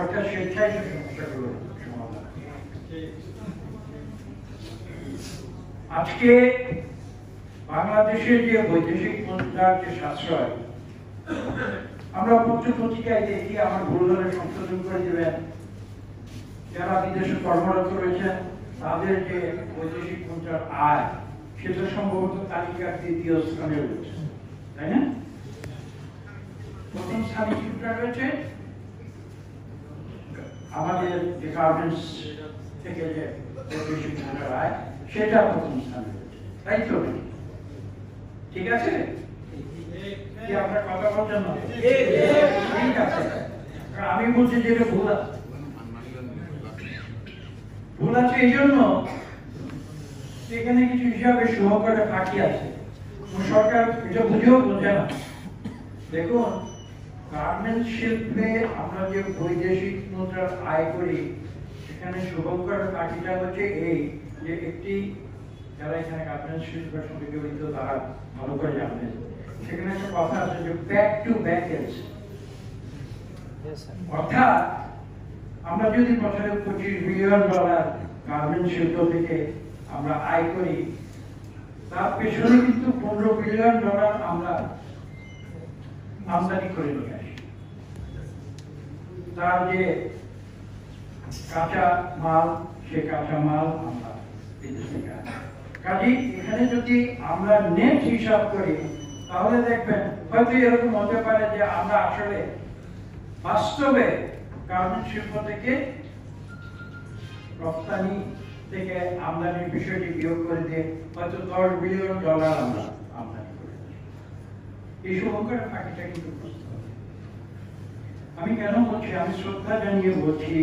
সরকার স্বেচ্ছায় সমস্যাগুলো সমাধান। আজকে বাংলাদেশের যে বৈদেশিক মুদ্রার যে সাশ্রয়, আমরা পত্র পত্রিকায় দেখি, আমার ভুল হলে সংশোধন করে দেবেন, যারা বিদেশে কর্মরত রয়েছেন তাদের যে বৈদেশিক মুদ্রার আয় সেটা সম্ভবত তালিকার 3য় স্থানে রয়েছে, তাই না? প্রথম স্থানে কোনটা রয়েছে? আমাদের যে গার্মেন্টস থেকে যে বৈদেশিক মুদ্রার আয় সেটা প্রথম স্থানে রয়েছে, তাই তো? ঠিক আছে? কি আপনার কথা বলছেন না? ঠিক আছে, আমি বলছি যে এটা ভুল আছে। ভুল আছে এই জন্য এখানে কিছু হিসাবে সহকারে ফাঁকি আছে, সরকার এটা বুঝেও বোঝে না। দেখুন, গার্মেন্টস শিল্পে আমরা যে বৈদেশিক মুদ্রার আয় করি, সেখানে শুভঙ্কর ফাঁকিটা হচ্ছে এই যে একটি, যারা এখানে গার্মেন্টস শিল্পের সঙ্গে জড়িত তারা ভালো করে জানবেন, সেখানে একটা কথা আছে যে ব্যাক টু ব্যাক এলস, অর্থাৎ আমরা যদি বছরে $25 বিলিয়ন গার্মেন্টস শিল্প থেকে আমরা আয় করি, তার পেছনে কিন্তু $15 বিলিয়ন আমরা আমদানি করে নিয়ে আসি। তার যে কাঁচা মাল, সে কাঁচা মাল আমরা বিদেশ থেকে আনি। কাজেই এখানে যদি আমরা নেট হিসাব করি, তাহলে দেখবেন হয়তো এরকম হতে পারে যে আমরা আসলে বাস্তবে গার্মেন্টস শিল্প থেকে রপ্তানি থেকে আমদানির বিষয়টি বিয়োগ করে দিয়ে হয়তো $10 বিলিয়ন আমরা আমদানি করেছি। এই শুভঙ্করের ফাঁকিটা কিন্তু বুঝতে হবে। আমি কেন বলছি? আমি শ্রদ্ধা জানিয়ে বলছি,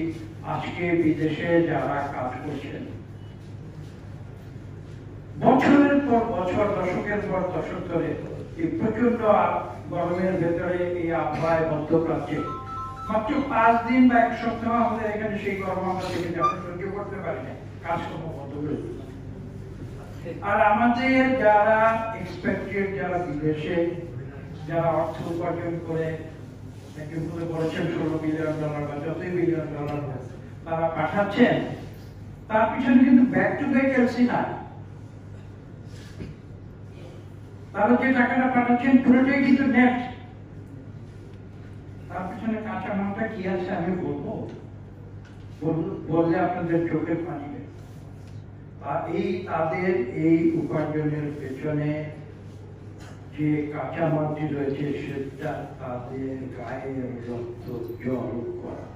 আজকে বিদেশে যারা কাজ করছেন, বছরের পর বছর, দশকের পর দশক ধরে এই প্রচন্ড গরমের ভেতরে এই আবহাওয়ায় মধ্যপ্রাচ্যে মাত্র 5 দিন বা 1 সপ্তাহ আমাদের এখানে সেই গরম আমরা থেকে যাতে সহ্য করতে পারি না, কাজকর্ম বন্ধ করে দিই। আর আমাদের যারা এক্সপেক্টেড, যারা বিদেশে যারা অর্থ উপার্জন করে, বলেছেন $16 বিলিয়ন বা যতই $বিলিয়ন তারা পাঠাচ্ছেন, তার পিছনে কিন্তু ব্যাক টু ব্যাক এলসি না। তারা যে টাকাটা পাঠাচ্ছেন পুরোটাই কিন্তু নেট। তার পিছনে কাঁচা মালটা কি আছে আমি বলবো, বললে আপনাদের চোখে পানি। এই তাদের এই উপার্জনের পেছনে যে কাঁচা মালটি রয়েছে, সেটা তাদের গায়ের রক্ত জল করা।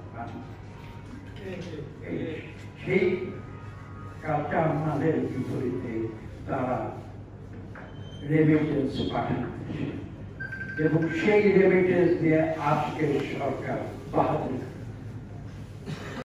সেই কাঁচা মালের বিপরীতে তারা রেমিটেন্স পাঠাচ্ছে, এবং সেই রেমিটেন্স দিয়ে আজকে সরকার বাহাদুরি